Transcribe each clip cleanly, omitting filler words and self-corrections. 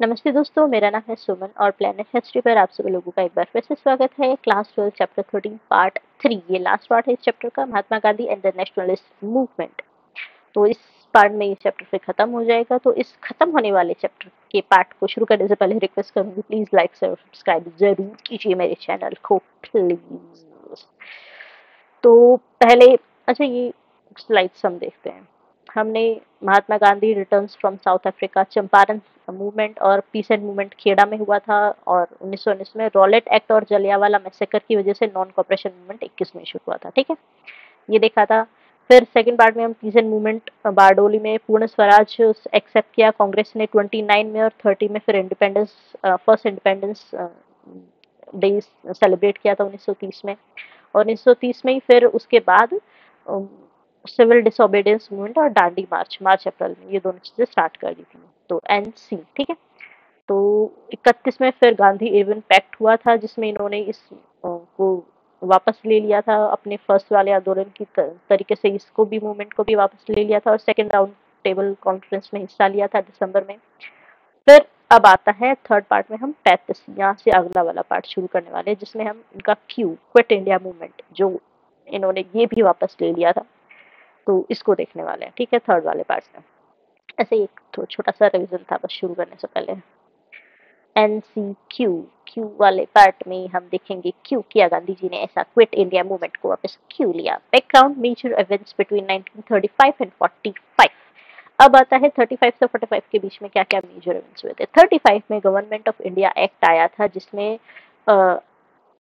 नमस्ते दोस्तों, मेरा नाम है सुमन और प्लेनेट हिस्ट्री पर आप सभी लोगों का एक बार फिर से स्वागत है। क्लास 12 चैप्टर 13 पार्ट 3 ये लास्ट पार्ट है इस चैप्टर का, Mahatma Gandhi and the nationalist movement. तो इस पार्ट में ये चैप्टर फिर खत्म हो जाएगा। तो इस खत्म होने वाले चैप्टर के पार्ट को शुरू करने से पहले रिक्वेस्ट करूंगी, प्लीज लाइक सब्सक्राइब जरूर कीजिए मेरे चैनल को प्लीज। तो पहले अच्छा ये स्लाइड्स हम देखते हैं। हमने Mahatma Gandhi returns from South Africa, Champaran movement और पीस एंड मूवमेंट खेड़ा में हुआ था, और 1919 में रॉलेट एक्ट और जलियांवाला मैसेकर की वजह से नॉन कॉपरेशन मूवमेंट 21 में शुरू हुआ था। ठीक है, ये देखा था। फिर सेकंड पार्ट में हम पीस एंड मूवमेंट बारडोली में पूर्ण स्वराज एक्सेप्ट किया कांग्रेस ने 29 में, और 30 में फिर independence first independence day celebrate किया था 1930 में। और 1930 में ही फिर उसके बाद सिविल डिसोबीडियंस मूवमेंट और दांडी मार्च मार्च अप्रैल में ये दोनों चीजें स्टार्ट कर दी थी। तो एनसी ठीक है। तो 31 में फिर गांधी एवन पैक्ट हुआ था, जिसमें इन्होंने इस को वापस ले लिया था अपने फर्स्ट वाले आंदोलन की तरीके से, इसको भी मूवमेंट को भी वापस ले लिया था और सेकंड राउंड टेबल कॉन्फ्रेंस में हिस्सा लिया था दिसंबर में। फिर अब आता है थर्ड पार्ट में, हम 35 यहाँ से अगला वाला पार्ट शुरू करने वाले हैं, जिसमें हम इनका क्यू क्विट इंडिया मूवमेंट जो इन्होंने ये भी वापस ले लिया था, तो इसको देखने वाले हैं। ठीक है, थर्ड वाले पार्ट में ऐसे एक तो छोटा सा रिवीजन था बस शुरू करने से पहले। एनसीक्यू क्यू वाले पार्ट में हम देखेंगे क्यों किया गांधी जी ने ऐसा, क्विट इंडिया मूवमेंट को वापस क्यों लिया। Background major events between 1935 and 45। अब आता है 35 से 45 के बीच में क्या क्या मेजर इवेंट्स हुए थे। 35 में गवर्नमेंट ऑफ इंडिया एक्ट आया था, जिसमें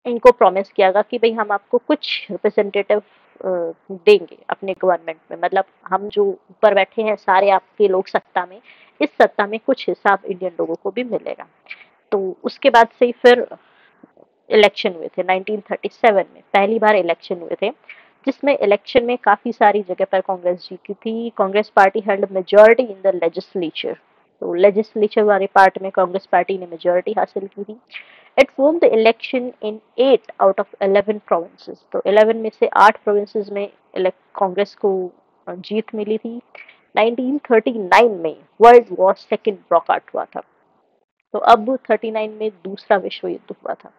इनको प्रॉमिस किया गया कि भाई हम आपको कुछ रिप्रेजेंटेटिव देंगे अपने गवर्नमेंट में, मतलब हम जो ऊपर बैठे हैं सारे आपके लोग सत्ता में, इस सत्ता में कुछ हिसाब इंडियन लोगों को भी मिलेगा। तो उसके बाद से ही फिर इलेक्शन हुए थे 1937 में, पहली बार इलेक्शन हुए थे, जिसमें इलेक्शन में काफी सारी जगह पर कांग्रेस जीती थी। Congress party held majority in the legislature. तो लेजिस्लेचर वाले पार्ट में कांग्रेस पार्टी ने मेजॉरिटी हासिल की थी। It won the election in 8 out of 11 provinces. तो 11 में से 8 प्रोविंसेस में कांग्रेस को जीत मिली थी। 1939 में world war second broke out हुआ था। तो अब 39 में दूसरा विश्व युद्ध हुआ था।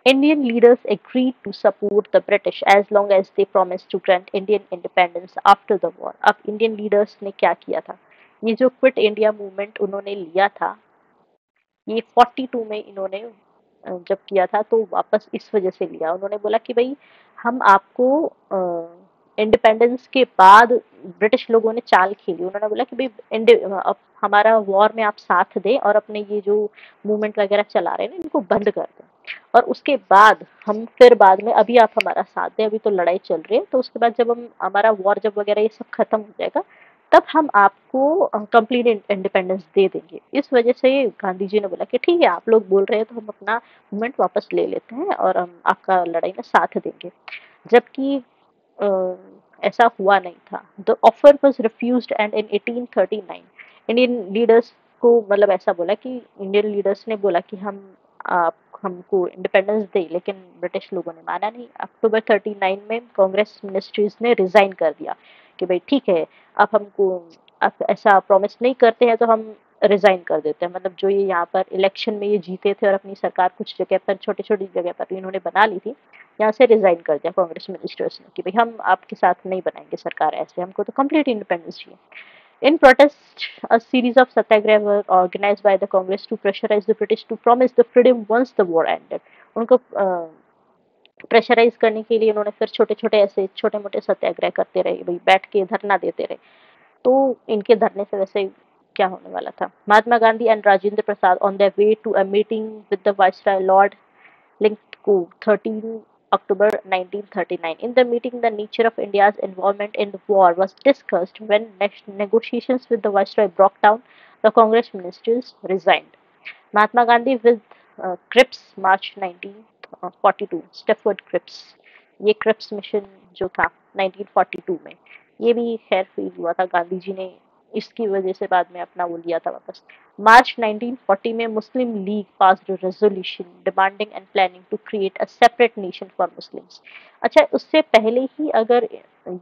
Indian leaders agreed to support the British as long as they promised to grant Indian independence after the war. अब इंडियन लीडर्स ने क्या किया था, ये जो क्विट इंडिया मूवमेंट उन्होंने लिया था, ये 42 में इन्होंने जब किया था तो वापस इस वजह से लिया, उन्होंने बोला कि भाई हम आपको इंडिपेंडेंस के बाद ब्रिटिश लोगों ने चाल खेली, उन्होंने बोला कि भाई अब हमारा वॉर में आप साथ दें और अपने ये जो मूवमेंट वगैरह चला रहे हैं ना इनको बंद कर दें, और उसके बाद हम फिर बाद में अभी आप हमारा साथ दें, अभी तो लड़ाई चल रही है, तो उसके बाद जब हम हमारा वॉर जब वगैरह ये सब खत्म हो जाएगा तब हम आपको कंप्लीट इंडिपेंडेंस दे देंगे। इस वजह से गांधी जी ने बोला कि ठीक है आप लोग बोल रहे हैं तो हम अपना मूवमेंट वापस ले लेते हैं और हम आपका लड़ाई में साथ देंगे। जबकि ऐसा हुआ नहीं था। The offer was refused and in 1839 Indian leaders को मतलब ऐसा बोला कि इंडियन लीडर्स ने बोला कि हम आप हमको इंडिपेंडेंस दे, लेकिन ब्रिटिश लोगों ने माना नहीं। अक्टूबर 39 में कांग्रेस मिनिस्ट्रीज ने रिजाइन कर दिया कि भाई ठीक है, आप हमको आप ऐसा प्रॉमिस नहीं करते हैं तो हम रिजाइन कर देते हैं। मतलब जो ये यहाँ पर इलेक्शन में ये जीते थे और अपनी सरकार कुछ जगह पर छोटी छोटी जगह पर इन्होंने बना ली थी, यहाँ से रिजाइन कर दिया कांग्रेस मिनिस्टर्स ने कि भाई हम आपके साथ नहीं बनाएंगे सरकार, ऐसे हमको तो कंप्लीट इंडिपेंडेंस चाहिए। In protest, a series of satyagraha were organized by the Congress to pressurize the British to promise the freedom once the war ended. उनको प्रेशराइज करने के लिए उन्होंने फिर छोटे छोटे ऐसे छोटे मोटे सत्याग्रह करते रहे, भाई बैठ के धरना देते रहे। तो इनके धरने से वैसे क्या होने वाला था। Mahatma Gandhi and Rajendra Prasad on their way to a meeting with the viceroy lord Linkco, 13 October 1939. In the meeting, the nature of India's involvement in the war was discussed. When negotiations with the Viceroy broke down, the Congress ministers resigned. Mahatma Gandhi with Cripps, March 1942. Stafford Cripps. ये Cripps mission जो था 1942 में, ये भी खैर fail हुआ था। गांधी जी ने इसकी वजह से बाद में अपना वो लिया था वापस। मार्च 1940 में Muslim League passed resolution demanding and planning to create a separate nation for Muslims. अच्छा, उससे पहले ही अगर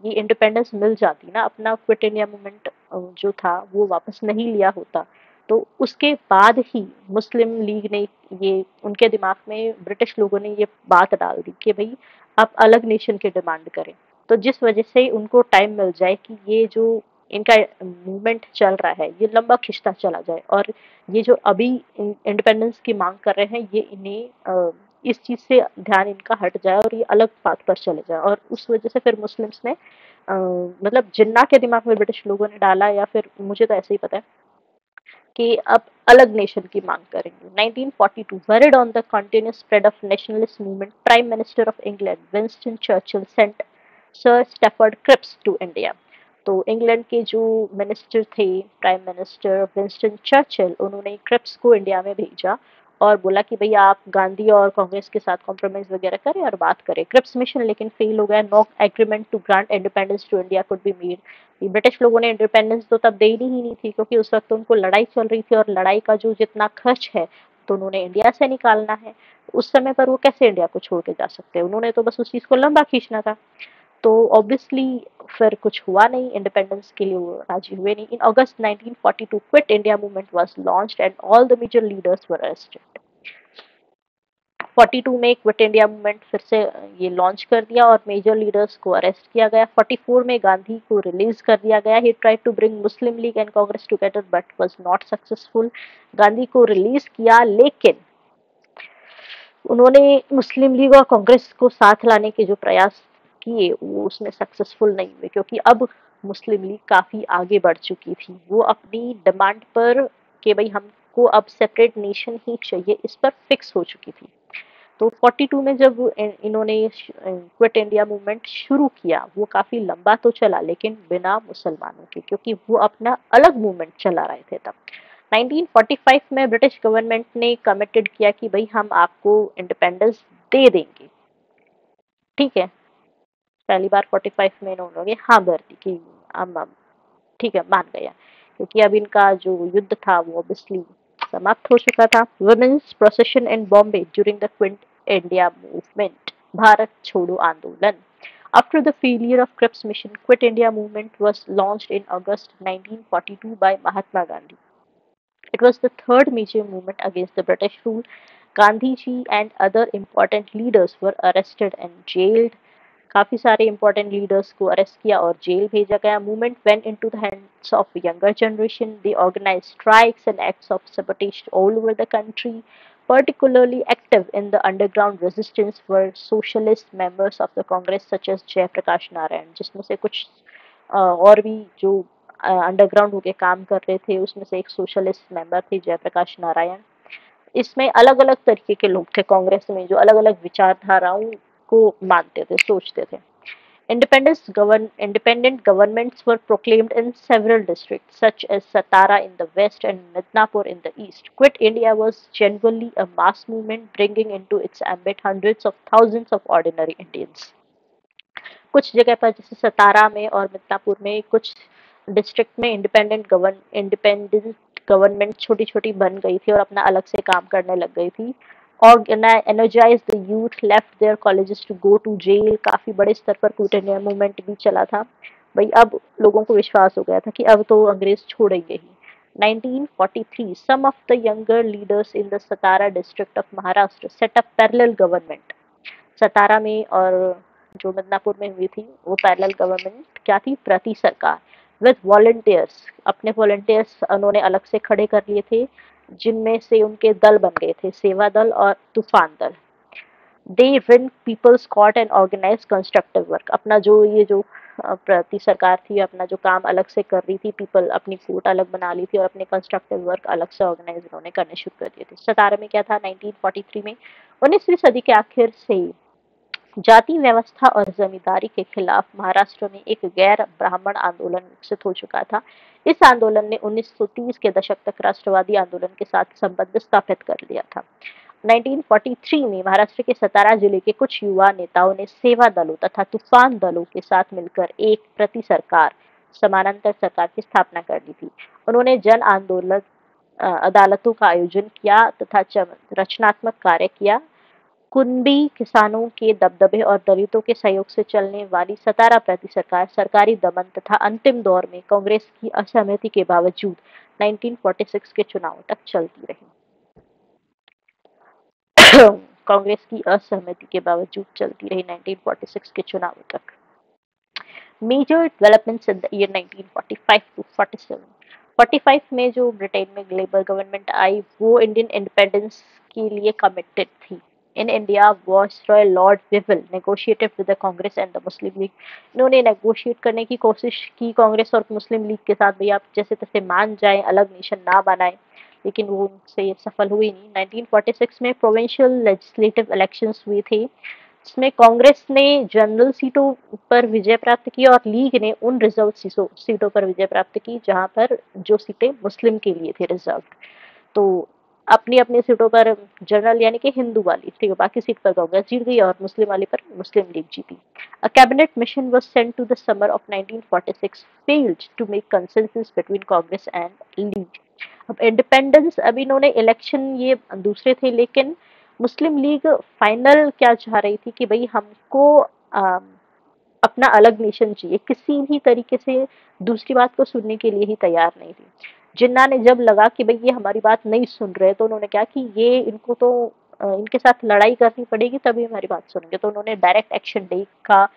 ये इंडिपेंडेंस मिल जाती ना, अपना क्विट इंडिया मूवमेंट जो था वो वापस नहीं लिया होता, तो उसके बाद ही मुस्लिम लीग ने ये उनके दिमाग में ब्रिटिश लोगों ने ये बात डाल दी कि भाई आप अलग नेशन की डिमांड करें। तो जिस वजह से उनको टाइम मिल जाए कि ये जो इनका मूवमेंट चल रहा है ये लंबा खिंचता चला जाए, और ये जो अभी इंडिपेंडेंस की मांग कर रहे हैं ये इन्हें इस चीज से ध्यान इनका हट जाए और ये अलग पाथ पर चले जाए। और उस वजह से फिर मुस्लिम्स ने मतलब जिन्ना के दिमाग में ब्रिटिश लोगों ने डाला, या फिर मुझे तो ऐसे ही पता है कि अब अलग नेशन की मांग करेंगे। 1942 worried on the continuous spread of nationalist movement, Prime Minister of England Winston Churchill sent sir Stafford Cripps to India. तो इंग्लैंड के जो मिनिस्टर थे, प्राइम मिनिस्टर विंस्टन चर्चिल, उन्होंने क्रिप्स को इंडिया में भेजा और बोला कि भैया आप गांधी और कांग्रेस के साथ कॉम्प्रोमाइज वगैरह करें और बात करें। क्रिप्स मिशन लेकिन फेल हो गया। No agreement to grant independence to India could be made. British लोगों ने इंडिपेंडेंस तो तब देनी ही नहीं थी, क्योंकि उस वक्त उनको लड़ाई चल रही थी और लड़ाई का जो जितना खर्च है तो उन्होंने इंडिया से निकालना है। उस समय पर वो कैसे इंडिया को छोड़ के जा सकते हैं, उन्होंने तो बस उस चीज को लंबा खींचना था। तो ऑब्वियसली फिर कुछ हुआ नहीं, इंडिपेंडेंस के लिए वो राजी हुए नहीं। In August 1942 quit India movement was launched and all the major leaders were arrested. 42 में क्विट इंडिया मूवमेंट फिर से ये लॉन्च कर दिया और मेजर लीडर्स को अरेस्ट किया गया। 44 में गांधी को रिलीज कर दिया गया। He tried to bring Muslim League and Congress together but was not successful. Gandhi को रिलीज किया, लेकिन उन्होंने मुस्लिम लीग और कांग्रेस को साथ लाने के जो प्रयास किए वो उसमें सक्सेसफुल नहीं हुए, क्योंकि अब मुस्लिम लीग काफी आगे बढ़ चुकी थी। वो अपनी डिमांड पर कि भाई हमको अब सेपरेट नेशन ही चाहिए, इस पर फिक्स हो चुकी थी। तो 42 में जब इन्होंने क्विट इंडिया मूवमेंट शुरू किया, वो काफी लंबा तो चला लेकिन बिना मुसलमानों के, क्योंकि वो अपना अलग मूवमेंट चला रहे थे तब। 1945 में ब्रिटिश गवर्नमेंट ने कमिटेड किया कि भाई हम आपको इंडिपेंडेंस दे देंगे। ठीक है, पहली बार 45 में इन्होंने हाँ भर दी कि हम ठीक है मान गया, क्योंकि अब इनका जो युद्ध था वो ऑब्वियसली समाप्त हो चुका था। Women's procession in Bombay during the quit India movement, Bharat छोड़ो आंदोलन। After the failure of Cripps mission, Quit India movement was launched in August 1942 by Mahatma Gandhi. It was the third major movement against the British rule. Gandhi ji and other important leaders were arrested and jailed. काफी सारे important leaders को arrest किया और jail भेजा गया. Movement went into the hands of younger generation. They organized strikes and acts of sabotage all over the country. Particularly active in the underground resistance were socialist members of the Congress such as Jay Prakash Narayan, जिसमें से कुछ और भी जो underground होके काम कर रहे थे उसमें से एक सोशलिस्ट मेंबर थे जयप्रकाश नारायण। इसमें अलग अलग तरीके के लोग थे कांग्रेस में जो अलग अलग विचारधाराओं को मानते थे, सोचते थे। Independent governments were proclaimed in several districts, such as Satara in the west and Midnapur in the east. Quit India was genuinely a mass movement, bringing into its ambit hundreds of thousands of ordinary Indians. कुछ जगह पर जैसे सतारा में और मिदनापुर में कुछ district में independent government छोटी छोटी बन गई थी और अपना अलग से काम करने लग गई थी। और energise the youth left their colleges to go to jail, काफी बड़े स्तर पर क्विट इंडिया मूवमेंट भी चला था। भाई अब लोगों को विश्वास हो गया था कि अब तो अंग्रेज छोड़ेंगे ही। 1943 some of the younger leaders in the Satara district of Maharashtra set up parallel government। सतारा में और जो मिदनापुर में हुई थी वो पैरेलल गवर्नमेंट क्या थी, प्रति सरकार, विद वॉलंटियर्स। अपने वॉलंटियर्स उन्होंने अलग से खड़े कर लिए थे, जिनमें से उनके दल बन गए थे, सेवा दल और तूफान दल। They win people's caught and organise constructive work. अपना जो ये जो प्रति सरकार थी अपना जो काम अलग से कर रही थी, पीपल अपनी कोर्ट अलग बना ली थी और अपने कंस्ट्रक्टिव वर्क अलग से ऑर्गेनाइज उन्होंने करने शुरू कर दिए थे। सतारा में क्या था 1943 में, 19वीं सदी के आखिर से ही जाति व्यवस्था और जमींदारी के खिलाफ महाराष्ट्र में एक गैर ब्राह्मण आंदोलन विकसित हो चुका था। इस आंदोलन ने 1930 के दशक तक राष्ट्रवादी आंदोलन के साथ संबंध स्थापित कर लिया था। 1943 में महाराष्ट्र के सतारा जिले के कुछ युवा नेताओं ने सेवा दलों तथा तूफान दलों के साथ मिलकर एक प्रति सरकार समानांतर सरकार की स्थापना कर दी थी। उन्होंने जन आंदोलन अदालतों का आयोजन किया तथा रचनात्मक कार्य किया। कुनबी किसानों के दबदबे और दलितों के सहयोग से चलने वाली 17 सरकार सरकारी दमन तथा अंतिम दौर में कांग्रेस की असहमति के बावजूद 1946 के चुनावों तक चलती रही। कांग्रेस की असहमति के बावजूद चलती रही 1946 के चुनावों तक। Major developments in the year 1945 to 47। 45 में जो ब्रिटेन में लेबर गवर्नमेंट आई वो इंडियन इंडिपेंडेंस के लिए कमिटेड थी। In India viceroy lord Wavell negotiated with the Congress and the Muslim League. इन्होंने नेगोशिएट करने की कोशिश की कांग्रेस और मुस्लिम लीग के साथ, भैया आप जैसे तैसे मान जाएं, अलग नेशन ना बनाएं, लेकिन वो उनसे ये सफल हुई नहीं। 1946 में प्रोविंशियल लेजिस्लेटिव इलेक्शंस हुए थे, इसमें कांग्रेस ने जनरल सीटों पर विजय प्राप्त की और लीग ने उन रिजर्व सीटों पर विजय प्राप्त की जहां पर जो सीटें मुस्लिम के लिए थी रिजर्व। तो अपनी अपनी सीटों पर जनरल यानी कि हिंदू वाली, ठीक है, बाकी सीट पर कांग्रेस जीत गई और मुस्लिम वाली पर मुस्लिम लीग जीती। A cabinet mission was sent to the summer of 1946 failed to make consensus between Congress and League. अब इंडिपेंडेंस, अब इन्होंने इलेक्शन ये दूसरे थे, लेकिन मुस्लिम लीग फाइनल क्या चाह रही थी कि भाई हमको अपना अलग नेशन चाहिए, किसी भी तरीके से दूसरी बात को सुनने के लिए ही तैयार नहीं थी। जिन्ना ने जब लगा कि भाई ये हमारी बात नहीं सुन रहे, तो उन्होंने कहा कि ये इनको तो इनके साथ लड़ाई करनी पड़ेगी तभी हमारी बात सुनेंगे। तो उन्होंने डायरेक्ट एक्शन डे का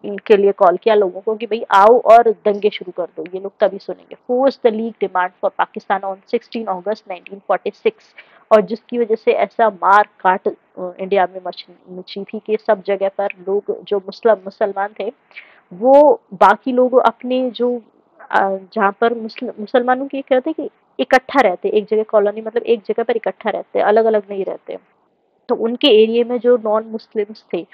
इनके लिए कॉल किया लोगों को कि भाई आओ और दंगे शुरू कर दो, ये लोग तभी सुनेंगे। Force the league demand for Pakistan on 16 अगस्त 1946। और जिसकी वजह से ऐसा मार काट इंडिया में मची थी कि सब जगह पर लोग जो मुसलमान थे वो बाकी लोग अपने जो जहाँ पर मुसलमानों की कहते हैं कि इकट्ठा रहते, एक जगह कॉलोनी मतलब एक जगह पर इकट्ठा रहते, अलग अलग नहीं रहते। तो उनके एरिया में जो नॉन मुस्लिम्स थे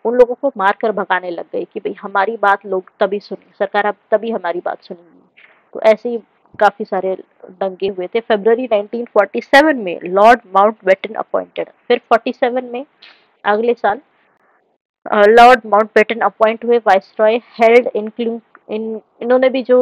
उन लोगों को मार कर भगाने लग गए कि भाई हमारी बात लोग तभी सुने, सरकार अब तभी हमारी बात सुनेगी। तो ऐसे ही काफी सारे दंगे हुए थे। फरवरी 1947 में लॉर्ड माउंटबेटन अपॉइंटेड, फिर 47 में अगले साल लॉर्ड माउंटबेटन अपॉइंट हुए वाइसरॉय हेल्ड इन इन्होंने भी जो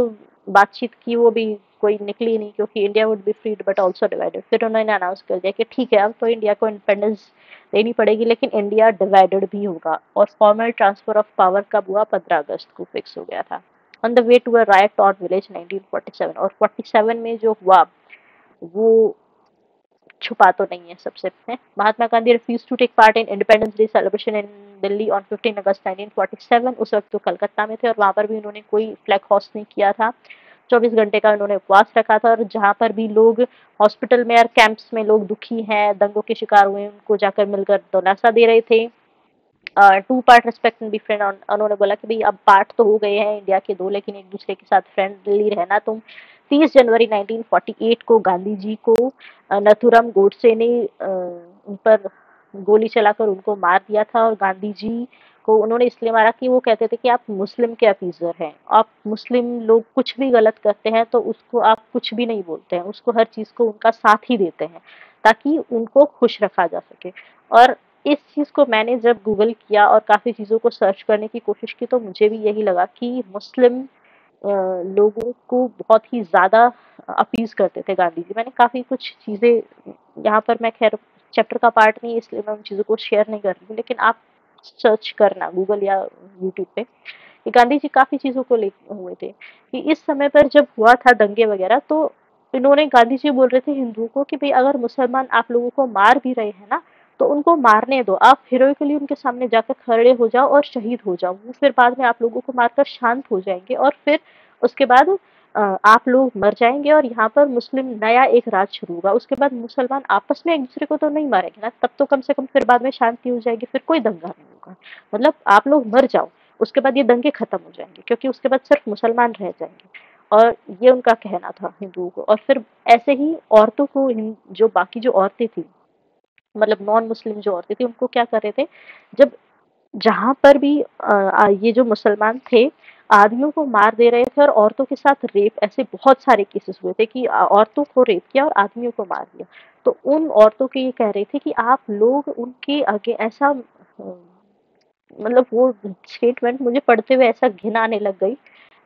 बातचीत की वो भी कोई निकली नहीं, क्योंकि India would be freed but also divided. फिर उन्होंने अनाउंस कर दिया कि ठीक है अब तो इंडिया को इंडिपेंडेंस देनी पड़ेगी, लेकिन इंडिया डिवाइडेड भी होगा। और फॉर्मल ट्रांसफर ऑफ पावर कब हुआ? 15 अगस्त को फिक्स हो गया था। On the way to a right on village 1947। और 47 में जो हुआ वो छुपा तो नहीं है सबसे में। Mahatma Gandhi refuse to take part in independence day celebration in Delhi on 15 August 1947। उस वक्त तो कलकत्ता में थे और वहां पर भी उन्होंने कोई फ्लैग होस्ट नहीं किया था। 24 घंटे का उन्होंने उपवास रखा था, और जहां पर भी लोग हॉस्पिटल में और कैंप्स में लोग दुखी हैं, दंगों के शिकार हुए, उनको जाकर मिलकर दिलासा दे रहे थे। To part respect and be friend. उन्होंने बोला कि भाई अब पार्ट तो हो गए हैं इंडिया के दो, लेकिन एक दूसरे के साथ फ्रेंडली रहना तुम। 30 जनवरी 1948 को गांधी जी को नथुराम गोडसे ने उन पर गोली चलाकर उनको मार दिया था। और गांधी जी को उन्होंने इसलिए मारा कि वो कहते थे कि आप मुस्लिम के अपीजर हैं, आप मुस्लिम लोग कुछ भी गलत करते हैं तो उसको आप कुछ भी नहीं बोलते हैं, उसको हर चीज को उनका साथ ही देते हैं ताकि उनको खुश रखा जा सके। और इस चीज़ को मैंने जब गूगल किया और काफ़ी चीज़ों को सर्च करने की कोशिश की तो मुझे भी यही लगा कि मुस्लिम लोगों को बहुत ही ज़्यादा अपीज़ करते थे गांधी जी। मैंने काफ़ी कुछ चीज़ें यहाँ पर, मैं खैर चैप्टर का पार्ट नहीं है इसलिए मैं उन चीज़ों को शेयर नहीं कर रही हूँ, लेकिन आप सर्च करना गूगल या यूट्यूब पे कि गांधी जी काफ़ी चीज़ों को ले हुए थे। कि इस समय पर जब हुआ था दंगे वगैरह, तो इन्होंने गांधी जी बोल रहे थे हिंदुओं को कि भाई अगर मुसलमान आप लोगों को मार भी रहे हैं ना तो उनको मारने दो, आप हीरोइकली उनके सामने जाकर खड़े हो जाओ और शहीद हो जाओ, वो फिर बाद में आप लोगों को मारकर शांत हो जाएंगे और फिर उसके बाद आप लोग मर जाएंगे और यहाँ पर मुस्लिम नया एक राज शुरू होगा। उसके बाद मुसलमान आपस में एक दूसरे को तो नहीं मारेंगे ना, तब तो कम से कम फिर बाद में शांति हो जाएगी, फिर कोई दंगा नहीं होगा। मतलब आप लोग मर जाओ, उसके बाद ये दंगे खत्म हो जाएंगे, क्योंकि उसके बाद सिर्फ मुसलमान रह जाएंगे। और ये उनका कहना था हिंदुओं को। और फिर ऐसे ही औरतों को, जो बाकी जो औरतें थी, मतलब नॉन मुस्लिम जो औरतें थी, उनको क्या कर रहे थे, जब जहां पर भी ये जो मुसलमान थे आदमियों को मार दे रहे थे और औरतों के साथ रेप, ऐसे बहुत सारे केसेस हुए थे कि औरतों को रेप किया और आदमियों को मार दिया। तो उन औरतों के ये कह रहे थे कि आप लोग उनके आगे ऐसा मतलब वो स्टेटमेंट मुझे पढ़ते हुए ऐसा घिन आने लग गई।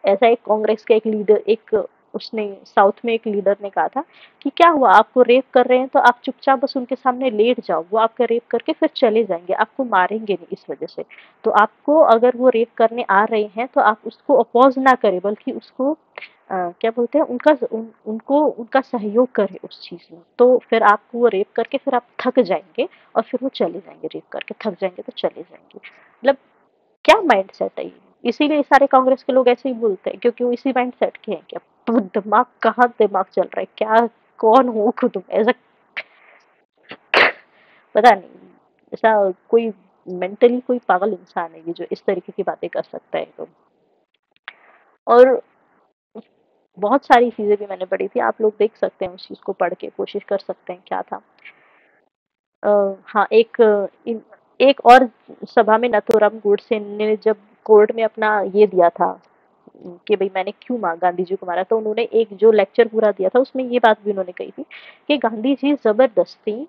ऐसा एक कांग्रेस का एक लीडर, एक उसने साउथ में एक लीडर ने कहा था कि क्या हुआ, आपको रेप कर रहे हैं तो आप चुपचाप बस उनके सामने लेट जाओ, वो आपका रेप करके फिर चले जाएंगे, आपको मारेंगे नहीं इस वजह से। तो आपको अगर वो रेप करने आ रहे हैं तो आप उसको अपोज ना करें, बल्कि उसको क्या बोलते हैं, उनको उनका सहयोग करे उस चीज में, तो फिर आपको वो रेप करके फिर आप थक जाएंगे और फिर वो चले जाएंगे, रेप करके थक जाएंगे तो चले जाएंगे। मतलब क्या माइंड सेट है ये? इसीलिए सारे कांग्रेस के लोग ऐसे ही बोलते हैं, क्योंकि वो इसी माइंड सेट के हैं। क्या तो दिमाग, कहाँ दिमाग चल रहा है क्या, कौन हो खुद तुम ऐसा, पता नहीं। ऐसा कोई मेंटली कोई पागल इंसान है ये जो इस तरीके की बातें कर सकता है तो। और बहुत सारी चीजें भी मैंने पढ़ी थी, आप लोग देख सकते हैं, उस चीज को पढ़ के कोशिश कर सकते हैं क्या था। हाँ, एक और सभा में नथुराम गोडसे ने जब कोर्ट में अपना ये दिया था कि भाई मैंने क्यों गांधी जी को मारा, तो उन्होंने एक जो लेक्चर पूरा दिया था उसमें ये बात भी उन्होंने कही थी कि गांधी जी जबरदस्ती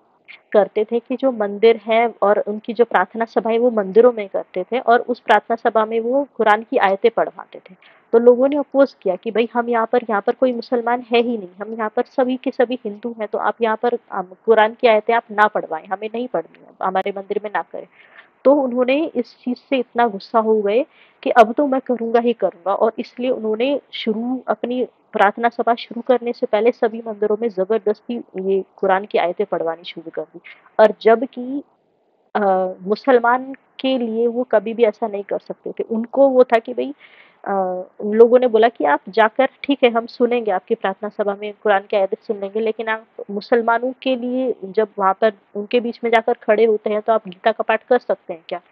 करते थे कि जो मंदिर है और उनकी जो प्रार्थना सभा है वो मंदिरों में करते थे, और उस प्रार्थना सभा में वो कुरान की आयतें पढ़वाते थे। तो लोगों ने अपोज किया कि भाई हम यहाँ पर कोई मुसलमान है ही नहीं, हम यहाँ पर सभी के सभी हिंदू हैं, तो आप यहाँ पर कुरान की आयतें आप ना पढ़वाएं, हमें नहीं पढ़नी है, हमारे मंदिर में ना करें। तो उन्होंने इस चीज से इतना गुस्सा हो गए कि अब तो मैं करूंगा ही करूंगा, और इसलिए उन्होंने शुरू अपनी प्रार्थना सभा शुरू करने से पहले सभी मंदिरों में जबरदस्ती ये कुरान की आयतें पढ़वानी शुरू कर दी। और जबकि अ, मुसलमान के लिए वो कभी भी ऐसा नहीं कर सकते थे, उनको वो था कि भाई उन लोगों ने बोला कि आप जाकर, ठीक है हम सुनेंगे आपकी प्रार्थना सभा में कुरान की आयतें सुन लेंगे, लेकिन आप मुसलमानों के लिए जब वहां पर उनके बीच में जाकर खड़े होते हैं तो आप गीता का पाठ कर सकते हैं क्या?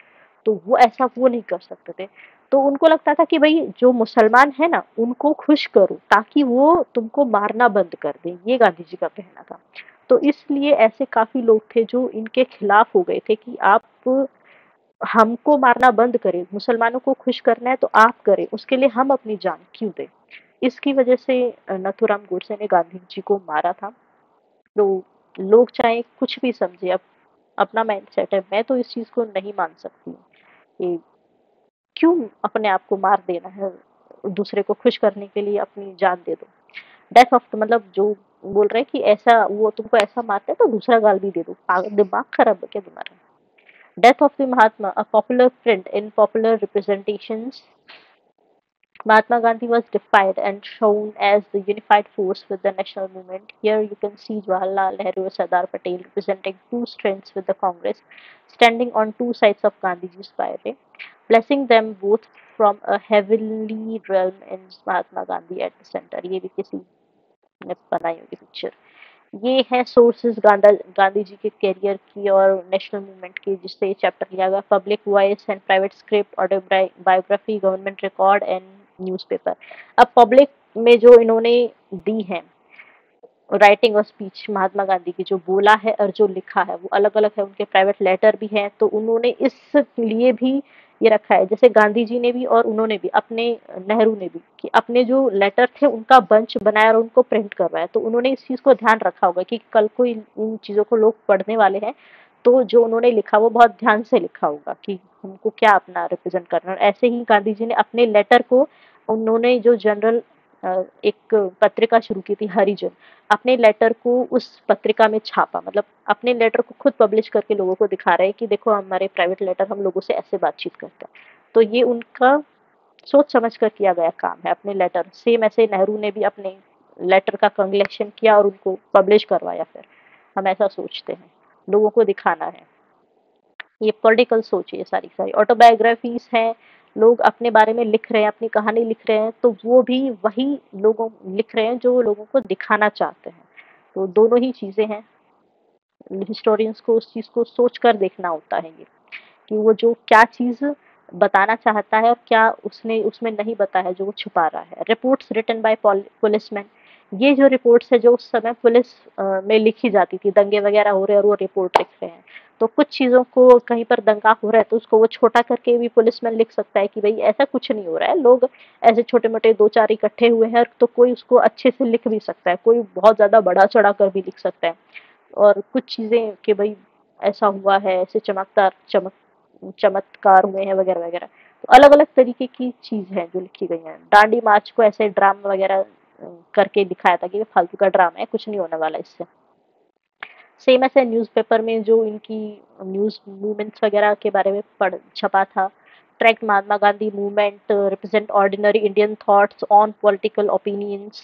तो वो नहीं कर सकते थे। तो उनको लगता था कि भाई जो मुसलमान है ना उनको खुश करो ताकि वो तुमको मारना बंद कर दें, ये गांधी जी का कहना था। तो इसलिए ऐसे काफी लोग थे जो इनके खिलाफ हो गए थे कि आप हमको मारना बंद करें, मुसलमानों को खुश करना है तो आप करें, उसके लिए हम अपनी जान क्यों दें। इसकी वजह से नथुराम गोडसे ने गांधी जी को मारा था। तो लोग चाहे कुछ भी समझे, अब अपना माइंडसेट है, मैं तो इस चीज को नहीं मान सकती हूँ कि क्यों अपने आप को मार देना है, दूसरे को खुश करने के लिए अपनी जान दे दो। डेथ ऑफ, मतलब जो बोल रहे हैं कि ऐसा वो तुमको ऐसा मारते हैं तो दूसरा गाल भी दे दो, पागल, दिमाग खराब है क्या तुम्हारा? Death of the Mahatma, a popular print in popular representations, Mahatma Gandhi was deified and shown as the unified force with the national movement. Here you can see Jawaharlal Nehru and Sardar Patel representing two strengths with the Congress, standing on two sides of Gandhiji's fire, blessing them both from a heavenly realm in Mahatma Gandhi at the center. ये भी किसी ने बनाई होगी picture. ये है sources Gandhi ji के career की और नेशनल मूवमेंट की, जिससे ये चैप्टर लिया गया। Public voice and private script, autobiography, government record and newspaper. अब पब्लिक में जो इन्होंने दी है राइटिंग और स्पीच महात्मा गांधी की, जो बोला है और जो लिखा है वो अलग अलग है, उनके प्राइवेट लेटर भी हैं, तो उन्होंने इस लिए भी ये रखा है, जैसे गांधी जी ने भी और उन्होंने भी अपने, नेहरू ने भी, कि अपने जो लेटर थे उनका बंच बनाया और उनको प्रिंट करवाया। तो उन्होंने इस चीज को ध्यान रखा होगा कि कल को इन चीजों को लोग पढ़ने वाले हैं, तो जो उन्होंने लिखा वो बहुत ध्यान से लिखा होगा कि हमको क्या अपना रिप्रेजेंट करना है। ऐसे ही गांधी जी ने अपने लेटर को, उन्होंने जो जनरल एक पत्रिका शुरू की थी हरिजन, अपने लेटर को उस पत्रिका में छापा, मतलब अपने लेटर को खुद पब्लिश करके लोगों को दिखा रहे हैं कि देखो हमारे प्राइवेट लेटर, हम लोगों से ऐसे बातचीत करते हैं। तो ये उनका सोच समझ कर किया गया काम है अपने लेटर। सेम ऐसे नेहरू ने भी अपने लेटर का कंग्लेक्शन किया और उनको पब्लिश करवाया। फिर हम ऐसा सोचते हैं, लोगों को दिखाना है। ये पॉलिटिकल सोच है, ये सारी सारी ऑटोबायोग्राफीज हैं, लोग अपने बारे में लिख रहे हैं, अपनी कहानी लिख रहे हैं, तो वो भी वही लोगों लिख रहे हैं जो लोगों को दिखाना चाहते हैं। तो दोनों ही चीजें हैं, हिस्टोरियंस को उस चीज को सोच कर देखना होता है ये, कि वो जो क्या चीज बताना चाहता है और क्या उसने उसमें नहीं बताया है जो वो छुपा रहा है। रिपोर्ट्स रिटन बाय पुलिसमैन, ये जो रिपोर्ट्स है जो उस समय पुलिस में लिखी जाती थी, दंगे वगैरह हो रहे हैं और वो रिपोर्ट लिख रहे हैं, तो कुछ चीजों को कहीं पर दंगा हो रहा है तो उसको वो छोटा करके भी पुलिसमैन लिख सकता है कि भाई ऐसा कुछ नहीं हो रहा है, लोग ऐसे छोटे मोटे दो चार इकट्ठे हुए हैं, तो कोई उसको अच्छे से लिख भी सकता है, कोई बहुत ज्यादा बड़ा चढ़ा कर भी लिख सकता है। और कुछ चीजें कि भाई ऐसा हुआ है, ऐसे चमत्कार हुए हैं वगैरह वगैरह, तो अलग अलग तरीके की चीज है जो लिखी गई है। डांडी मार्च को ऐसे ड्रामा वगैरह करके दिखाया था कि ये फालतू का ड्रामा है, कुछ नहीं होने वाला इससे। सेम ऐसे न्यूज़पेपर में जो इनकी न्यूज़ मूवमेंट्स वगैरह के बारे में पढ़ छपा था, track Mahatma Gandhi movement represent ordinary Indian thoughts on political opinions.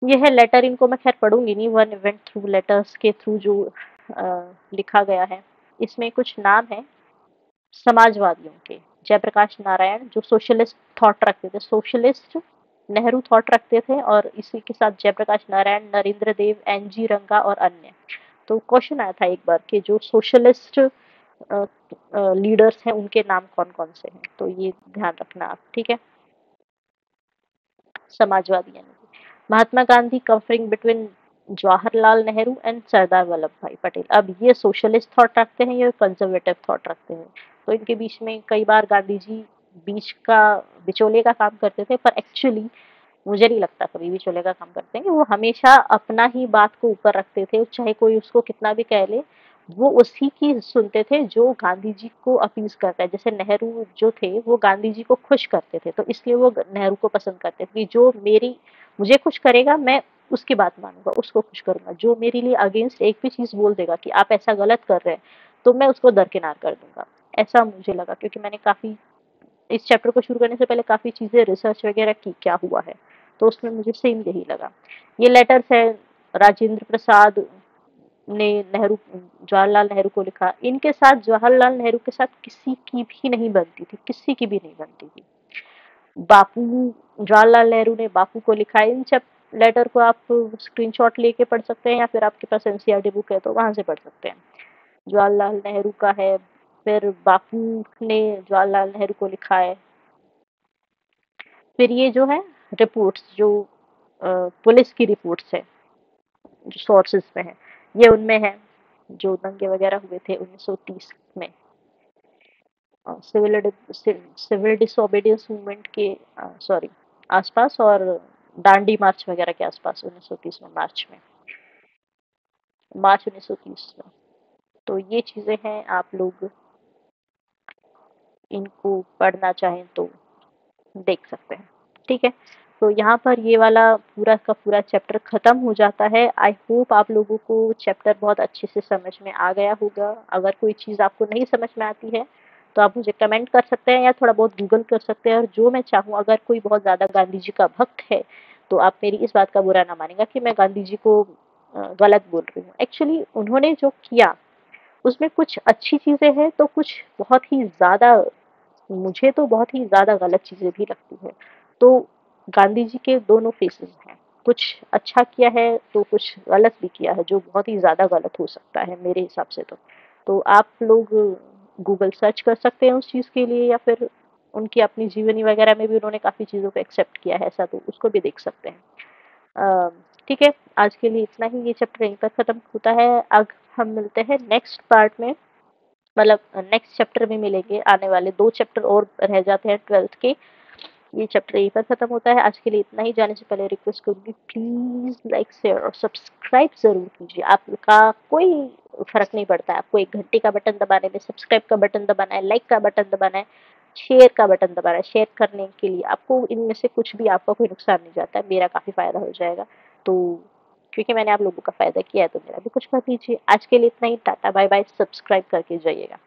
ये है लेटर, इनको मैं खैर पढ़ूंगी नहीं, वन इवेंट थ्रू लेटर्स के थ्रू जो लिखा गया है। इसमें कुछ नाम है समाजवादियों के। जयप्रकाश नारायण जो सोशलिस्ट थॉट रखते थे, सोशलिस्ट नेहरू थॉट रखते थे, और इसी के साथ जयप्रकाश नारायण, नरेंद्र देव, एनजी रंगा और अन्य। तो क्वेश्चन आया था एक बार कि जो सोशलिस्ट लीडर्स हैं उनके नाम कौन कौन से हैं, तो ये ध्यान रखना आप, ठीक है। समाजवादी यानी कि महात्मा गांधी कंफरिंग बिटवीन जवाहरलाल नेहरू एंड सरदार वल्लभ भाई पटेल। अब ये सोशलिस्ट थॉट रखते हैं, ये कंजर्वेटिव थॉट रखते हैं। तो इनके बीच में कई बार गांधी जी बीच का बिचौलिए का काम करते थे, पर एक्चुअली मुझे नहीं लगता कभी भी चलेगा काम करते हैं। वो हमेशा अपना ही बात को ऊपर रखते थे, चाहे कोई उसको कितना भी कह ले, वो उसी की सुनते थे जो गांधी जी को अपीज करता है। जैसे नेहरू जो थे वो गांधी जी को खुश करते थे, तो इसलिए वो नेहरू को पसंद करते थे कि जो मेरी मुझे खुश करेगा मैं उसकी बात मानूंगा, उसको खुश करूंगा। जो मेरे लिए अगेंस्ट एक भी चीज बोल देगा कि आप ऐसा गलत कर रहे हैं, तो मैं उसको दरकिनार कर दूंगा। ऐसा मुझे लगा, क्योंकि मैंने काफी इस चैप्टर को शुरू करने से पहले काफ़ी चीज़ें रिसर्च वगैरह की क्या हुआ है, तो उसमें मुझे सेम यही लगा। ये लेटर्स है राजेंद्र प्रसाद ने नेहरू जवाहरलाल नेहरू को लिखा। इनके साथ जवाहरलाल नेहरू के साथ किसी की भी नहीं बनती थी, किसी की भी नहीं बनती थी। बापू जवाहरलाल नेहरू ने बापू को लिखा है। इन सब लेटर को आप स्क्रीनशॉट लेके पढ़ सकते हैं, या फिर आपके पास एनसीईआरटी बुक है तो वहां से पढ़ सकते हैं। जवाहरलाल नेहरू का है, फिर बापू ने जवाहरलाल नेहरू को लिखा है। फिर ये जो है रिपोर्ट्स जो पुलिस की रिपोर्ट्स है जो सोर्सेज में है, ये उनमें है जो दंगे वगैरह हुए थे 1930 में, सिविल सिविल डिसोबीडियंस मूवमेंट के सॉरी आसपास, और दांडी मार्च वगैरह के आसपास 1930 में, मार्च 1930 में। तो ये चीजें हैं, आप लोग इनको पढ़ना चाहें तो देख सकते हैं, ठीक है। तो यहाँ पर ये वाला पूरा का पूरा चैप्टर खत्म हो जाता है। आई होप आप लोगों को चैप्टर बहुत अच्छे से समझ में आ गया होगा। अगर कोई चीज़ आपको नहीं समझ में आती है तो आप मुझे कमेंट कर सकते हैं या थोड़ा बहुत गूगल कर सकते हैं। और जो मैं चाहूँ, अगर कोई बहुत ज़्यादा गांधी जी का भक्त है तो आप मेरी इस बात का बुरा ना मानेगा कि मैं गांधी जी को गलत बोल रही हूँ। एक्चुअली उन्होंने जो किया उसमें कुछ अच्छी चीज़ें हैं, तो कुछ बहुत ही ज़्यादा, मुझे तो बहुत ही ज़्यादा गलत चीज़ें भी लगती हैं। तो गांधी जी के दोनों फेसेस हैं, कुछ अच्छा किया है तो कुछ गलत भी किया है, जो बहुत ही ज़्यादा गलत हो सकता है मेरे हिसाब से तो। तो आप लोग गूगल सर्च कर सकते हैं उस चीज़ के लिए, या फिर उनकी अपनी जीवनी वगैरह में भी उन्होंने काफ़ी चीज़ों को एक्सेप्ट किया है ऐसा, तो उसको भी देख सकते हैं। अ, ठीक है, आज के लिए इतना ही। ये चैप्टर यहीं पर खत्म होता है। अब हम मिलते हैं नेक्स्ट पार्ट में, मतलब नेक्स्ट चैप्टर में मिलेंगे। आने वाले 2 चैप्टर और रह जाते हैं 12th के। ये चैप्टर यहीं पर खत्म होता है। आज के लिए इतना ही। जाने से पहले रिक्वेस्ट करूंगी, प्लीज लाइक शेयर और सब्सक्राइब जरूर कीजिए। आपका कोई फर्क नहीं पड़ता है, आपको 1 घंटे का बटन दबाने में, सब्सक्राइब का बटन दबाना है, लाइक का बटन दबाना है, शेयर का बटन दबाना है। शेयर करने के लिए आपको इनमें से कुछ भी, आपका कोई नुकसान नहीं जाता है, मेरा काफी फायदा हो जाएगा। तो क्योंकि मैंने आप लोगों का फायदा किया है तो मेरा भी कुछ कर दीजिए। आज के लिए इतना ही। टाटा बाय बाय, सब्सक्राइब करके जाइएगा।